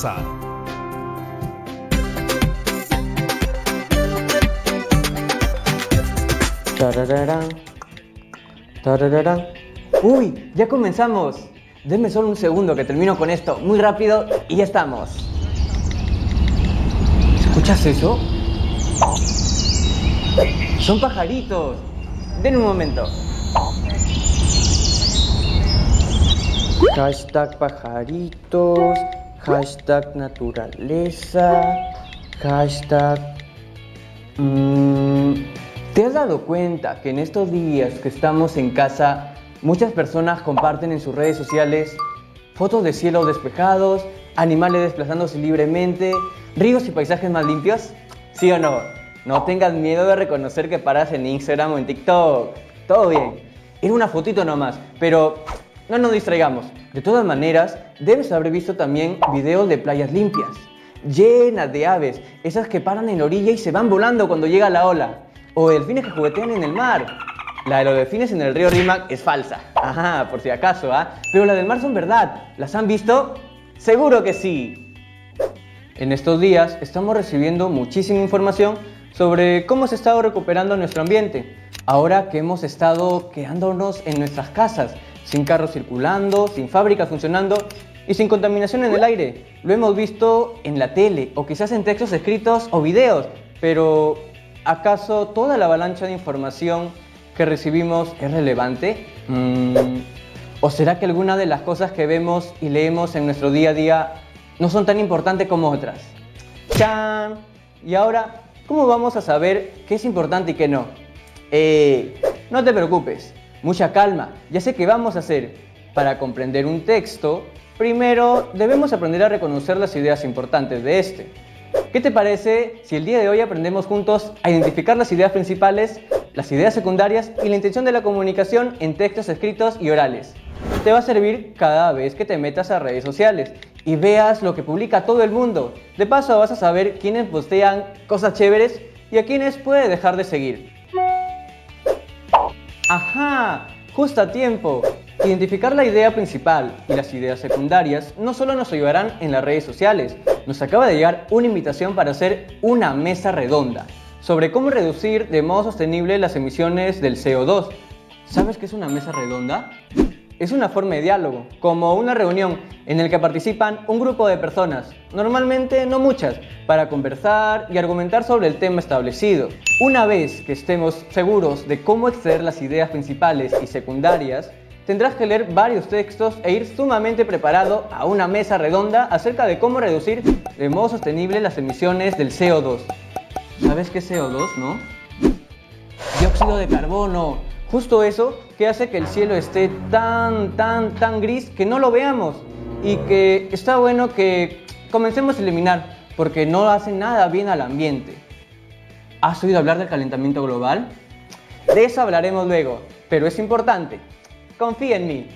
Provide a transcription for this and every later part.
casa. Tarararán, tarararán. ¡Uy! ¡Ya comenzamos! Denme solo un segundo que termino con esto muy rápido y ya estamos. ¿Escuchas eso? ¡Son pajaritos! Den un momento. Hashtag pajaritos, hashtag naturaleza, hashtag... ¿Te has dado cuenta que en estos días que estamos en casa, muchas personas comparten en sus redes sociales fotos de cielos despejados, animales desplazándose libremente, ríos y paisajes más limpios? ¿Sí o no? No tengas miedo de reconocer que paras en Instagram o en TikTok. Todo bien. Era una fotito nomás, pero no nos distraigamos. De todas maneras, debes haber visto también videos de playas limpias, llenas de aves, esas que paran en la orilla y se van volando cuando llega la ola. O delfines que juguetean en el mar. La de los delfines en el río Rímac es falsa. Ajá, por si acaso, ¿ah? Pero las del mar son verdad. ¿Las han visto? ¡Seguro que sí! En estos días estamos recibiendo muchísima información sobre cómo se ha estado recuperando nuestro ambiente. Ahora que hemos estado quedándonos en nuestras casas, sin carros circulando, sin fábricas funcionando y sin contaminación en el aire. Lo hemos visto en la tele o quizás en textos escritos o videos, pero ¿acaso toda la avalancha de información que recibimos es relevante? ¿O será que alguna de las cosas que vemos y leemos en nuestro día a día no son tan importantes como otras? ¡Chan! Y ahora, ¿cómo vamos a saber qué es importante y qué no? No te preocupes, mucha calma, ya sé qué vamos a hacer. Para comprender un texto, primero debemos aprender a reconocer las ideas importantes de este. ¿Qué te parece si el día de hoy aprendemos juntos a identificar las ideas principales, las ideas secundarias y la intención de la comunicación en textos escritos y orales? Te va a servir cada vez que te metas a redes sociales y veas lo que publica todo el mundo. De paso vas a saber quiénes postean cosas chéveres y a quiénes puede dejar de seguir. ¡Ajá! Justo a tiempo. Identificar la idea principal y las ideas secundarias no solo nos ayudarán en las redes sociales. Nos acaba de llegar una invitación para hacer una mesa redonda sobre cómo reducir de modo sostenible las emisiones del CO2. ¿Sabes qué es una mesa redonda? Es una forma de diálogo, como una reunión en la que participan un grupo de personas, normalmente no muchas, para conversar y argumentar sobre el tema establecido. Una vez que estemos seguros de cómo extraer las ideas principales y secundarias, tendrás que leer varios textos e ir sumamente preparado a una mesa redonda acerca de cómo reducir de modo sostenible las emisiones del CO2. ¿Sabes qué es CO2, no? Dióxido de carbono. Justo eso que hace que el cielo esté tan gris que no lo veamos y que está bueno que comencemos a eliminar porque no hace nada bien al ambiente. ¿Has oído hablar del calentamiento global? De eso hablaremos luego, pero es importante. Confía en mí.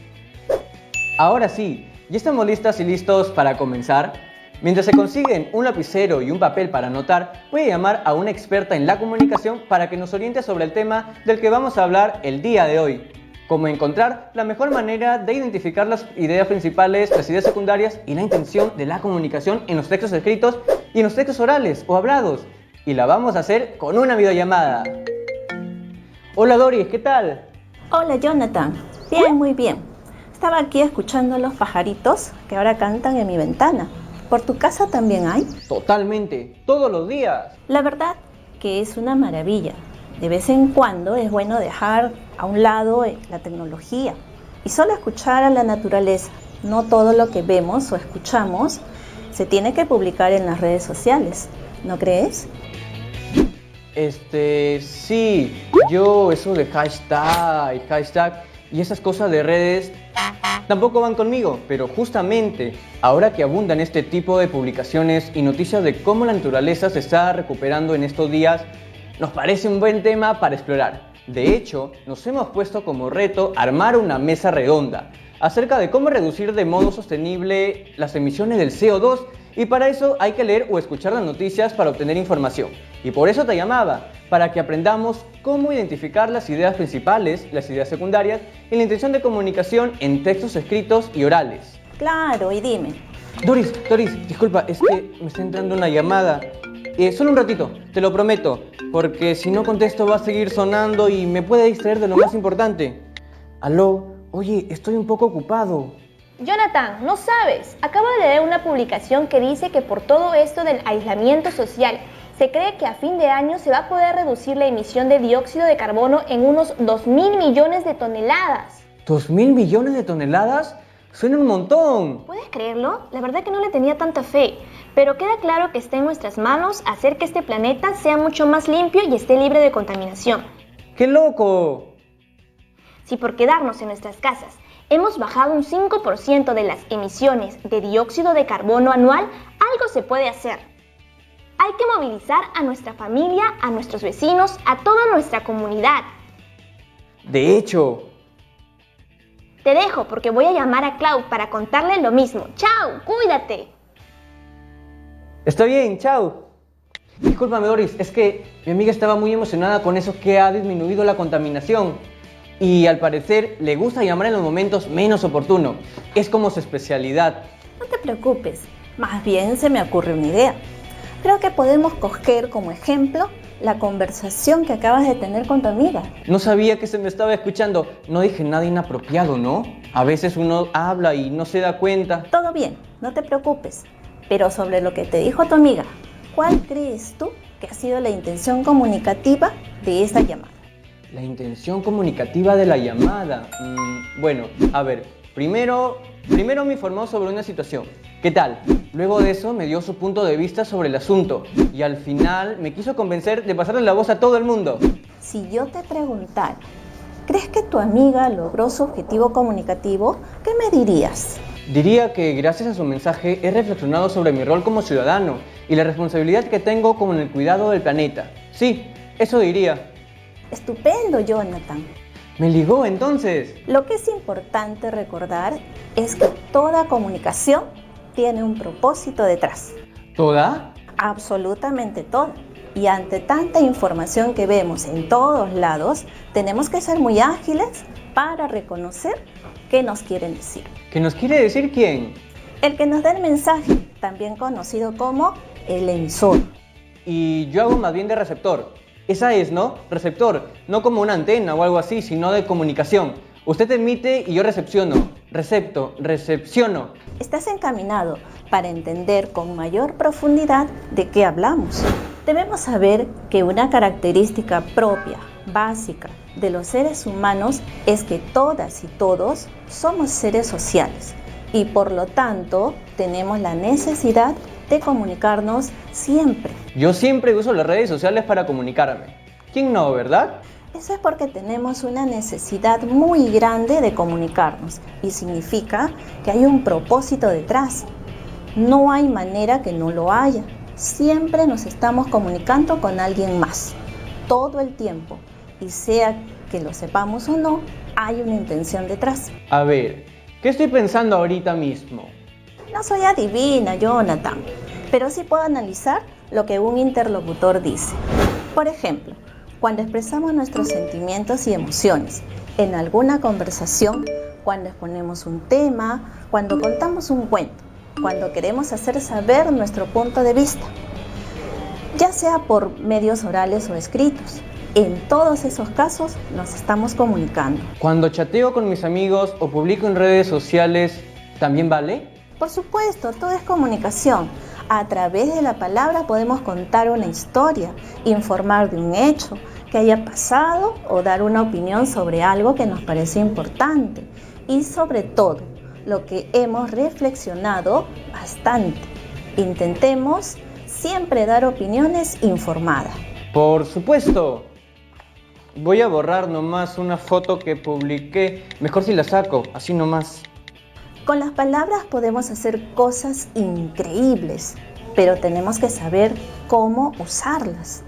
Ahora sí, ya estamos listas y listos para comenzar. Mientras se consiguen un lapicero y un papel para anotar, voy a llamar a una experta en la comunicación para que nos oriente sobre el tema del que vamos a hablar el día de hoy. Cómo encontrar la mejor manera de identificar las ideas principales, las ideas secundarias y la intención de la comunicación en los textos escritos y en los textos orales o hablados. Y la vamos a hacer con una videollamada. Hola Doris, ¿qué tal? Hola Jonathan, bien, muy bien. Estaba aquí escuchando los pajaritos que ahora cantan en mi ventana. ¿Por tu casa también hay? Totalmente, todos los días. La verdad que es una maravilla. De vez en cuando es bueno dejar a un lado la tecnología y solo escuchar a la naturaleza. No todo lo que vemos o escuchamos se tiene que publicar en las redes sociales, ¿no crees? Sí, yo eso de hashtag y esas cosas de redes tampoco van conmigo, pero justamente ahora que abundan este tipo de publicaciones y noticias de cómo la naturaleza se está recuperando en estos días, nos parece un buen tema para explorar. De hecho, nos hemos puesto como reto armar una mesa redonda acerca de cómo reducir de modo sostenible las emisiones del CO2 y para eso hay que leer o escuchar las noticias para obtener información. Y por eso te llamaba, para que aprendamos cómo identificar las ideas principales, las ideas secundarias y la intención de comunicación en textos escritos y orales. Claro, y dime, Doris, disculpa, es que me está entrando una llamada. Solo un ratito, te lo prometo, porque si no contesto va a seguir sonando y me puede distraer de lo más importante. Aló, oye, estoy un poco ocupado. Jonathan, no sabes. Acabo de leer una publicación que dice que por todo esto del aislamiento social, se cree que a fin de año se va a poder reducir la emisión de dióxido de carbono en unos 2.000 millones de toneladas. ¿2.000 millones de toneladas? Suena un montón. ¿Puedes creerlo? La verdad que no le tenía tanta fe, pero queda claro que está en nuestras manos hacer que este planeta sea mucho más limpio y esté libre de contaminación. ¡Qué loco! Si por quedarnos en nuestras casas hemos bajado un 5% de las emisiones de dióxido de carbono anual, algo se puede hacer. Hay que movilizar a nuestra familia, a nuestros vecinos, a toda nuestra comunidad. De hecho... Te dejo porque voy a llamar a Clau para contarle lo mismo. ¡Chao! ¡Cuídate! Está bien, chao. Discúlpame, Doris, es que mi amiga estaba muy emocionada con eso que ha disminuido la contaminación. Y al parecer le gusta llamar en los momentos menos oportunos. Es como su especialidad. No te preocupes, más bien se me ocurre una idea. Creo que podemos coger como ejemplo la conversación que acabas de tener con tu amiga. No sabía que se me estaba escuchando. No dije nada inapropiado, ¿no? A veces uno habla y no se da cuenta. Todo bien, no te preocupes. Pero sobre lo que te dijo tu amiga, ¿cuál crees tú que ha sido la intención comunicativa de esta llamada? La intención comunicativa de la llamada. Bueno, a ver, primero me informó sobre una situación. ¿Qué tal? Luego de eso me dio su punto de vista sobre el asunto y al final me quiso convencer de pasarle la voz a todo el mundo. Si yo te preguntara, ¿crees que tu amiga logró su objetivo comunicativo? ¿Qué me dirías? Diría que gracias a su mensaje he reflexionado sobre mi rol como ciudadano y la responsabilidad que tengo con el cuidado del planeta. Sí, eso diría. Estupendo, Jonathan. ¿Me ligó entonces? Lo que es importante recordar es que toda comunicación tiene un propósito detrás. ¿Toda? Absolutamente toda. Y ante tanta información que vemos en todos lados, tenemos que ser muy ágiles para reconocer qué nos quieren decir. ¿Qué nos quiere decir quién? El que nos da el mensaje, también conocido como el emisor. Y yo hago más bien de receptor. Esa es, ¿no? Receptor, no como una antena o algo así, sino de comunicación. Usted emite y yo recepciono. Recepciono. Estás encaminado para entender con mayor profundidad de qué hablamos. Debemos saber que una característica propia, básica, de los seres humanos es que todas y todos somos seres sociales y por lo tanto tenemos la necesidad de comunicarnos siempre. Yo siempre uso las redes sociales para comunicarme. ¿Quién no, verdad? Eso es porque tenemos una necesidad muy grande de comunicarnos y significa que hay un propósito detrás. No hay manera que no lo haya. Siempre nos estamos comunicando con alguien más, todo el tiempo. Y sea que lo sepamos o no, hay una intención detrás. A ver, ¿qué estoy pensando ahorita mismo? No soy adivina, Jonathan, pero sí puedo analizar lo que un interlocutor dice. Por ejemplo, cuando expresamos nuestros sentimientos y emociones en alguna conversación, cuando exponemos un tema, cuando contamos un cuento, cuando queremos hacer saber nuestro punto de vista, ya sea por medios orales o escritos. En todos esos casos nos estamos comunicando. Cuando chateo con mis amigos o publico en redes sociales, ¿también vale? Por supuesto, todo es comunicación. A través de la palabra podemos contar una historia, informar de un hecho que haya pasado o dar una opinión sobre algo que nos parece importante. Y sobre todo, lo que hemos reflexionado bastante. Intentemos siempre dar opiniones informadas. Por supuesto. Voy a borrar nomás una foto que publiqué. Mejor si la saco, así nomás. Con las palabras podemos hacer cosas increíbles, pero tenemos que saber cómo usarlas.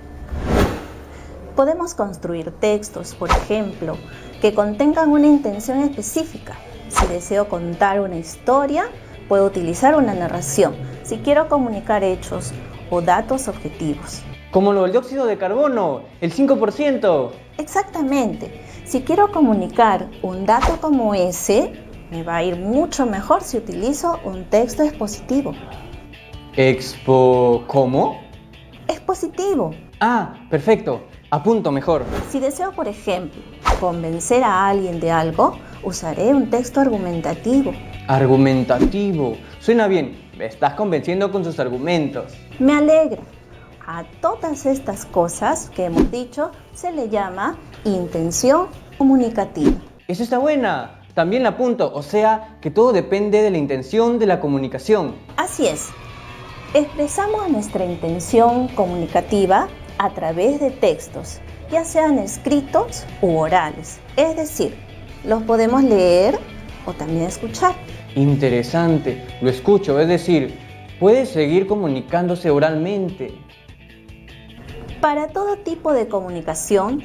Podemos construir textos, por ejemplo, que contengan una intención específica. Si deseo contar una historia, puedo utilizar una narración. Si quiero comunicar hechos o datos objetivos. Como lo del dióxido de carbono, el 5%. Exactamente. Si quiero comunicar un dato como ese, Me va a ir mucho mejor si utilizo un texto expositivo. ¿Cómo? Expositivo. Ah, perfecto. Apunto mejor. Si deseo, por ejemplo, convencer a alguien de algo, usaré un texto argumentativo. Argumentativo. Suena bien. Me estás convenciendo con tus argumentos. Me alegra. A todas estas cosas que hemos dicho se le llama intención comunicativa. Eso está buena. También la apunto. O sea, que todo depende de la intención de la comunicación. Así es. Expresamos nuestra intención comunicativa a través de textos, ya sean escritos u orales. Es decir, los podemos leer o también escuchar. Interesante. Lo escucho, es decir, puede seguir comunicándose oralmente. Para todo tipo de comunicación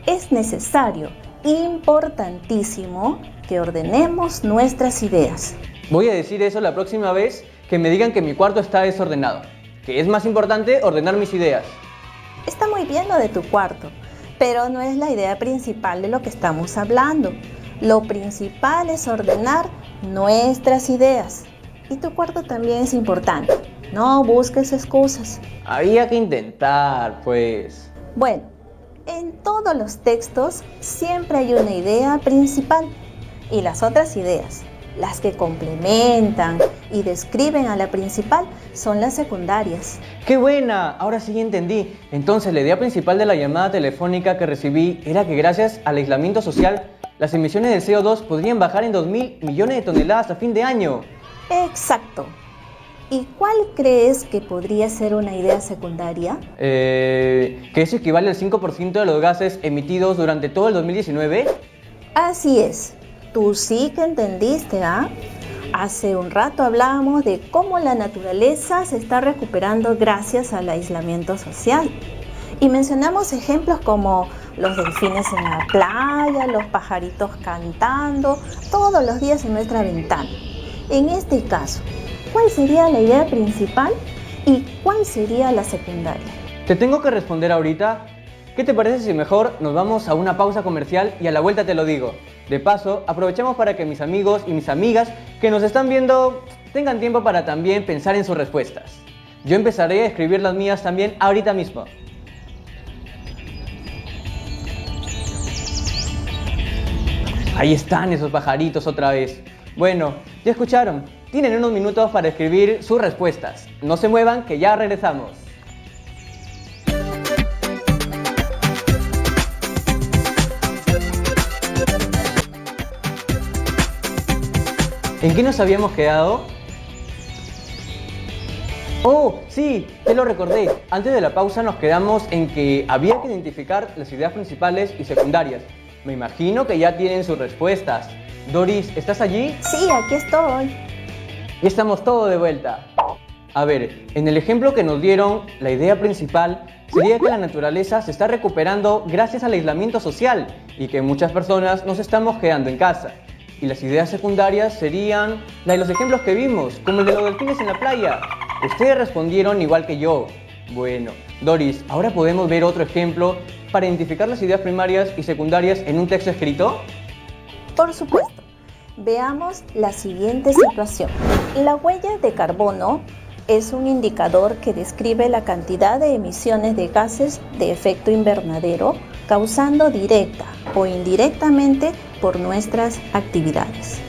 es necesario, importantísimo, que ordenemos nuestras ideas. Voy a decir eso la próxima vez que me digan que mi cuarto está desordenado. Que es más importante ordenar mis ideas. Está muy bien lo de tu cuarto, pero no es la idea principal de lo que estamos hablando. Lo principal es ordenar nuestras ideas. Y tu cuarto también es importante. No busques excusas. Había que intentar, pues. Bueno, en todos los textos siempre hay una idea principal y las otras ideas, las que complementan y describen a la principal, son las secundarias. ¡Qué buena! Ahora sí entendí. Entonces la idea principal de la llamada telefónica que recibí era que gracias al aislamiento social, las emisiones de CO2 podrían bajar en 2.000 millones de toneladas a fin de año. Exacto. ¿Y cuál crees que podría ser una idea secundaria? ¿Que eso equivale al 5% de los gases emitidos durante todo el 2019? Así es. Tú sí que entendiste, ¿ah? Hace un rato hablábamos de cómo la naturaleza se está recuperando gracias al aislamiento social. Y mencionamos ejemplos como los delfines en la playa, los pajaritos cantando, todos los días en nuestra ventana. En este caso, ¿cuál sería la idea principal y cuál sería la secundaria? ¿Te tengo que responder ahorita? ¿Qué te parece si mejor nos vamos a una pausa comercial y a la vuelta te lo digo? De paso, aprovechamos para que mis amigos y mis amigas que nos están viendo tengan tiempo para también pensar en sus respuestas. Yo empezaré a escribir las mías también ahorita mismo. Ahí están esos pajaritos otra vez. Bueno, ya escucharon. Tienen unos minutos para escribir sus respuestas. No se muevan, que ya regresamos. ¿En qué nos habíamos quedado? ¡Oh, sí! Te lo recordé. Antes de la pausa nos quedamos en que había que identificar las ideas principales y secundarias. Me imagino que ya tienen sus respuestas. Doris, ¿estás allí? Sí, aquí estoy. Y estamos todos de vuelta. A ver, en el ejemplo que nos dieron, la idea principal sería que la naturaleza se está recuperando gracias al aislamiento social y que muchas personas nos estamos quedando en casa. Y las ideas secundarias serían la de los ejemplos que vimos, como el de los delfines en la playa. Ustedes respondieron igual que yo. Bueno, Doris, ¿ahora podemos ver otro ejemplo para identificar las ideas primarias y secundarias en un texto escrito? Por supuesto. Veamos la siguiente situación. La huella de carbono es un indicador que describe la cantidad de emisiones de gases de efecto invernadero causando directa o indirectamente por nuestras actividades.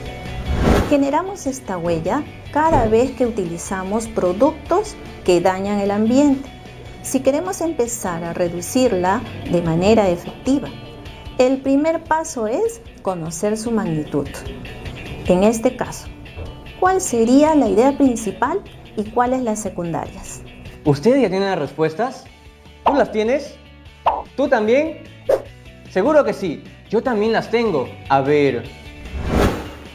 Generamos esta huella cada vez que utilizamos productos que dañan el ambiente. Si queremos empezar a reducirla de manera efectiva, el primer paso es conocer su magnitud. En este caso, ¿cuál sería la idea principal y cuáles las secundarias? ¿Ustedes ya tienen las respuestas? ¿Tú las tienes? ¿Tú también? Seguro que sí, yo también las tengo. A ver,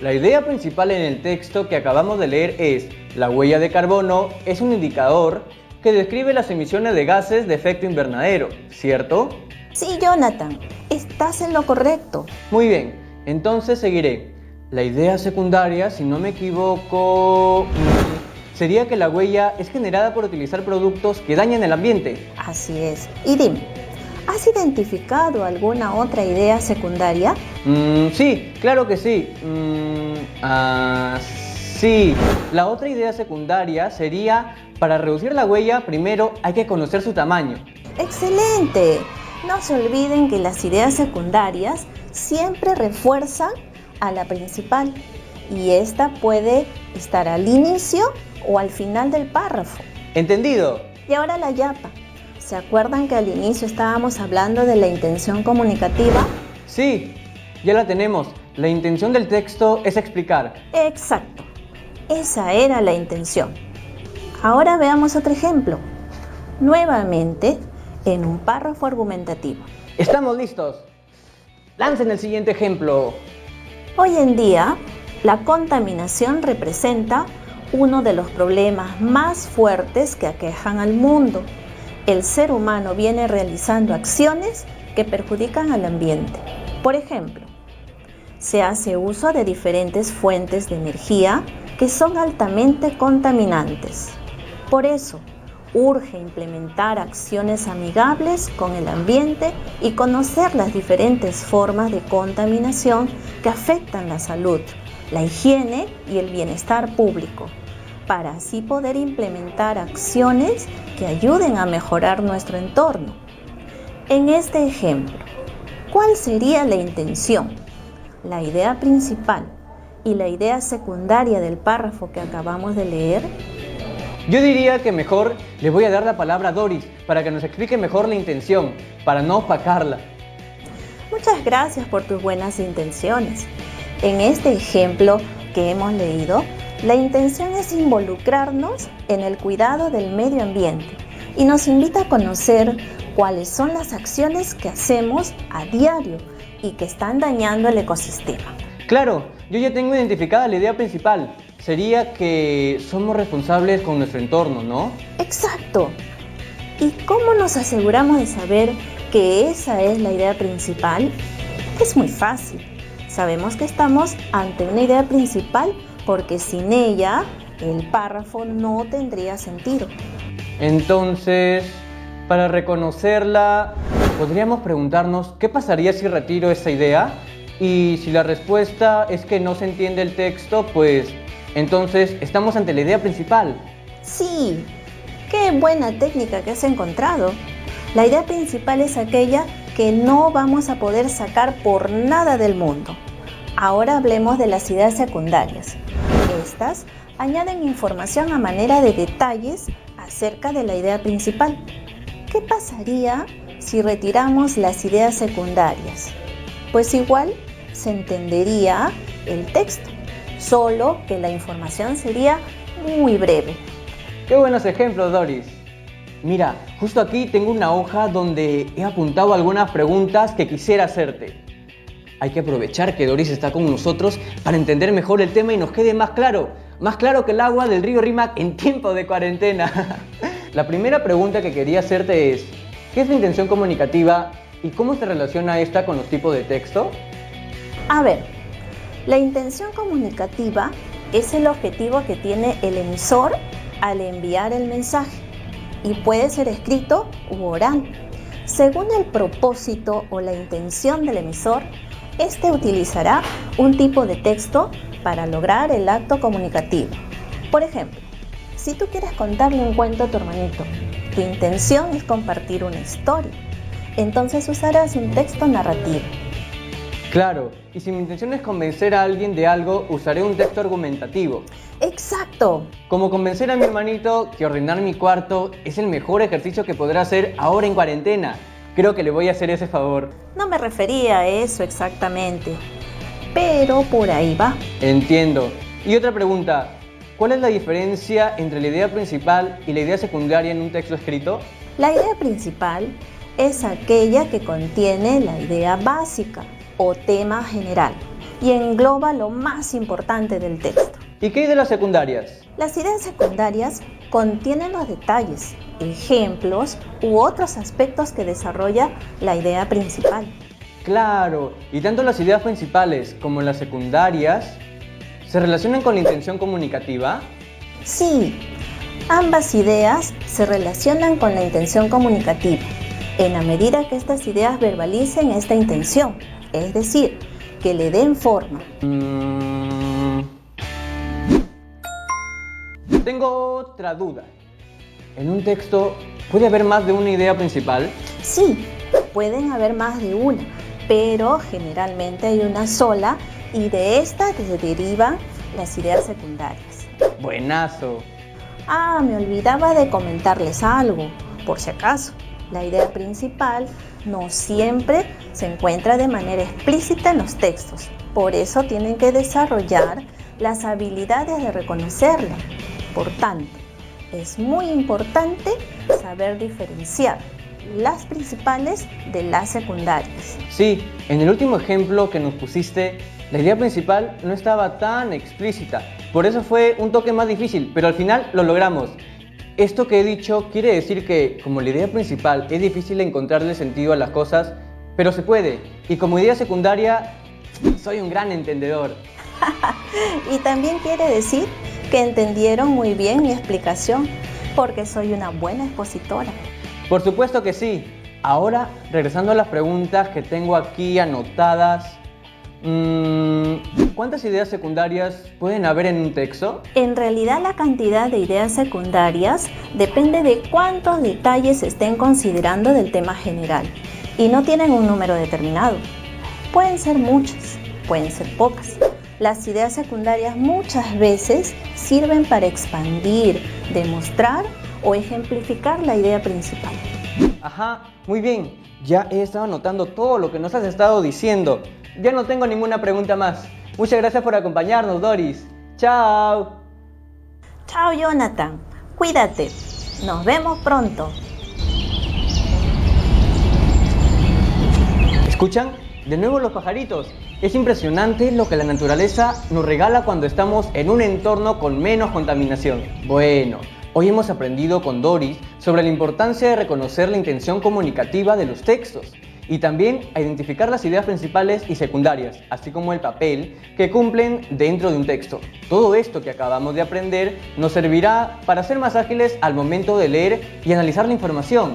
la idea principal en el texto que acabamos de leer es: la huella de carbono es un indicador que describe las emisiones de gases de efecto invernadero, ¿cierto? Sí, Jonathan, estás en lo correcto. Muy bien, entonces seguiré. La idea secundaria, si no me equivoco, sería que la huella es generada por utilizar productos que dañan el ambiente. Así es. Y dime, ¿Has identificado alguna otra idea secundaria? Sí, claro que sí. Sí, la otra idea secundaria sería, para reducir la huella, primero hay que conocer su tamaño. ¡Excelente! No se olviden que las ideas secundarias siempre refuerzan a la principal y esta puede estar al inicio o al final del párrafo. ¿Entendido? Y ahora la yapa. ¿Se acuerdan que al inicio estábamos hablando de la intención comunicativa? Sí, ya la tenemos. La intención del texto es explicar. Exacto. Esa era la intención. Ahora veamos otro ejemplo. Nuevamente, en un párrafo argumentativo. ¡Estamos listos! Lancen el siguiente ejemplo. Hoy en día, la contaminación representa uno de los problemas más fuertes que aquejan al mundo. El ser humano viene realizando acciones que perjudican al ambiente. Por ejemplo, se hace uso de diferentes fuentes de energía que son altamente contaminantes. Por eso, urge implementar acciones amigables con el ambiente y conocer las diferentes formas de contaminación que afectan la salud, la higiene y el bienestar público, para así poder implementar acciones que ayuden a mejorar nuestro entorno. En este ejemplo, ¿cuál sería la intención, la idea principal y la idea secundaria del párrafo que acabamos de leer? Yo diría que mejor le voy a dar la palabra a Doris para que nos explique mejor la intención, para no opacarla. Muchas gracias por tus buenas intenciones. En este ejemplo que hemos leído, la intención es involucrarnos en el cuidado del medio ambiente y nos invita a conocer cuáles son las acciones que hacemos a diario y que están dañando el ecosistema. Claro, yo ya tengo identificada la idea principal. Sería que somos responsables con nuestro entorno, ¿no? Exacto. ¿Y cómo nos aseguramos de saber que esa es la idea principal? Es muy fácil. Sabemos que estamos ante una idea principal porque sin ella el párrafo no tendría sentido. Entonces, para reconocerla, podríamos preguntarnos ¿qué pasaría si retiro esa idea? Y si la respuesta es que no se entiende el texto, pues entonces estamos ante la idea principal. Sí, qué buena técnica que has encontrado. La idea principal es aquella que no vamos a poder sacar por nada del mundo. Ahora hablemos de las ideas secundarias. Estas añaden información a manera de detalles acerca de la idea principal. ¿Qué pasaría si retiramos las ideas secundarias? Pues igual se entendería el texto, solo que la información sería muy breve. ¡Qué buenos ejemplos, Doris! Mira, justo aquí tengo una hoja donde he apuntado algunas preguntas que quisiera hacerte. Hay que aprovechar que Doris está con nosotros para entender mejor el tema y nos quede más claro que el agua del río Rímac en tiempo de cuarentena. La primera pregunta que quería hacerte es, ¿qué es la intención comunicativa y cómo se relaciona esta con los tipos de texto? A ver, la intención comunicativa es el objetivo que tiene el emisor al enviar el mensaje y puede ser escrito u oral. Según el propósito o la intención del emisor, este utilizará un tipo de texto para lograr el acto comunicativo. Por ejemplo, si tú quieres contarle un cuento a tu hermanito, tu intención es compartir una historia, entonces usarás un texto narrativo. Claro, y si mi intención es convencer a alguien de algo, usaré un texto argumentativo. ¡Exacto! Como convencer a mi hermanito que ordenar mi cuarto es el mejor ejercicio que podrá hacer ahora en cuarentena. Creo que le voy a hacer ese favor. No me refería a eso exactamente, pero por ahí va. Entiendo. Y otra pregunta, ¿cuál es la diferencia entre la idea principal y la idea secundaria en un texto escrito? La idea principal es aquella que contiene la idea básica o tema general y engloba lo más importante del texto. ¿Y qué hay de las secundarias? Las ideas secundarias contienen los detalles, ejemplos u otros aspectos que desarrolla la idea principal. Claro, y tanto las ideas principales como las secundarias se relacionan con la intención comunicativa. Sí, ambas ideas se relacionan con la intención comunicativa. en la medida que estas ideas verbalicen esta intención, es decir, que le den forma. Tengo otra duda. ¿En un texto puede haber más de una idea principal? Sí, pueden haber más de una, pero generalmente hay una sola y de esta se derivan las ideas secundarias. Buenazo. Me olvidaba de comentarles algo, por si acaso. La idea principal no siempre se encuentra de manera explícita en los textos, por eso tienen que desarrollar las habilidades de reconocerla. Por tanto, es muy importante saber diferenciar las principales de las secundarias. Sí, en el último ejemplo que nos pusiste, la idea principal no estaba tan explícita, por eso fue un toque más difícil, pero al final lo logramos. Esto que he dicho quiere decir que, como la idea principal es difícil encontrarle sentido a las cosas, pero se puede, y como idea secundaria, soy un gran entendedor. Y también quiere decir que entendieron muy bien mi explicación, porque soy una buena expositora. Por supuesto que sí. Ahora, regresando a las preguntas que tengo aquí anotadas, ¿cuántas ideas secundarias pueden haber en un texto? En realidad, la cantidad de ideas secundarias depende de cuántos detalles se estén considerando del tema general y no tienen un número determinado. Pueden ser muchas, pueden ser pocas. Las ideas secundarias muchas veces sirven para expandir, demostrar o ejemplificar la idea principal. Ajá, muy bien. Ya he estado anotando todo lo que nos has estado diciendo. Ya no tengo ninguna pregunta más. Muchas gracias por acompañarnos, Doris. ¡Chao! Chao, Jonathan. Cuídate. Nos vemos pronto. ¿Escuchan? De nuevo los pajaritos. Es impresionante lo que la naturaleza nos regala cuando estamos en un entorno con menos contaminación. Bueno, hoy hemos aprendido con Doris sobre la importancia de reconocer la intención comunicativa de los textos y también a identificar las ideas principales y secundarias, así como el papel que cumplen dentro de un texto. Todo esto que acabamos de aprender nos servirá para ser más ágiles al momento de leer y analizar la información.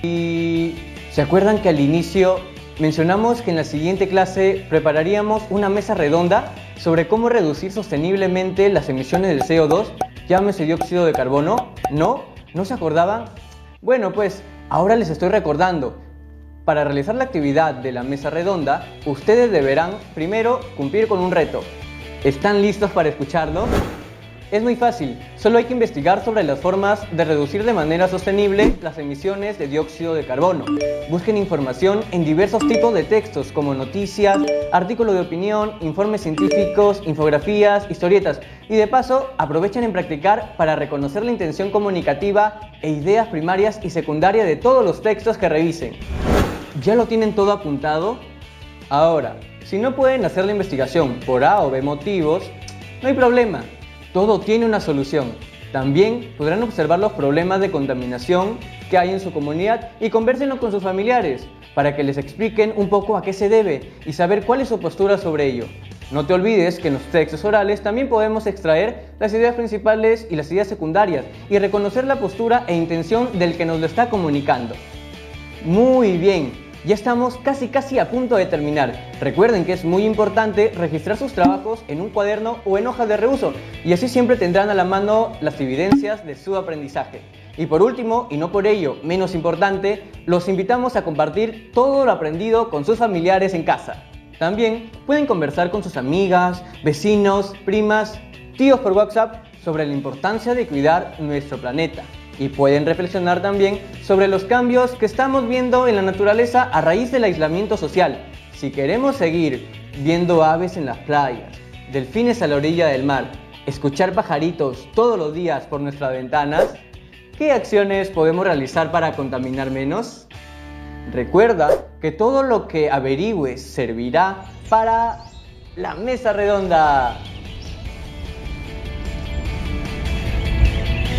¿Y se acuerdan que al inicio mencionamos que en la siguiente clase prepararíamos una mesa redonda sobre cómo reducir sosteniblemente las emisiones del CO2, llámese dióxido de carbono? ¿No? ¿No se acordaban? Bueno, pues ahora les estoy recordando. Para realizar la actividad de la mesa redonda, ustedes deberán primero cumplir con un reto. ¿Están listos para escucharlo? Es muy fácil, solo hay que investigar sobre las formas de reducir de manera sostenible las emisiones de dióxido de carbono. Busquen información en diversos tipos de textos como noticias, artículos de opinión, informes científicos, infografías, historietas y de paso aprovechen en practicar para reconocer la intención comunicativa e ideas primarias y secundarias de todos los textos que revisen. ¿Ya lo tienen todo apuntado? Ahora, si no pueden hacer la investigación por A o B motivos, no hay problema. Todo tiene una solución. También podrán observar los problemas de contaminación que hay en su comunidad y convérsenlo con sus familiares para que les expliquen un poco a qué se debe y saber cuál es su postura sobre ello. No te olvides que en los textos orales también podemos extraer las ideas principales y las ideas secundarias y reconocer la postura e intención del que nos lo está comunicando. Muy bien. Ya estamos casi a punto de terminar. Recuerden que es muy importante registrar sus trabajos en un cuaderno o en hojas de reuso y así siempre tendrán a la mano las evidencias de su aprendizaje. Y por último, y no por ello menos importante, los invitamos a compartir todo lo aprendido con sus familiares en casa. También pueden conversar con sus amigas, vecinos, primas, tíos por WhatsApp sobre la importancia de cuidar nuestro planeta. Y pueden reflexionar también sobre los cambios que estamos viendo en la naturaleza a raíz del aislamiento social. Si queremos seguir viendo aves en las playas, delfines a la orilla del mar, escuchar pajaritos todos los días por nuestras ventanas, ¿qué acciones podemos realizar para contaminar menos? Recuerda que todo lo que averigües servirá para la mesa redonda.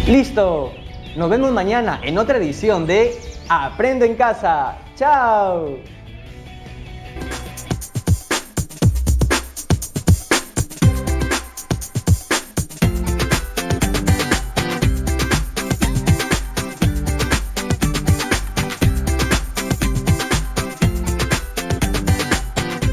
¡Listo! Nos vemos mañana en otra edición de Aprendo en Casa. ¡Chao!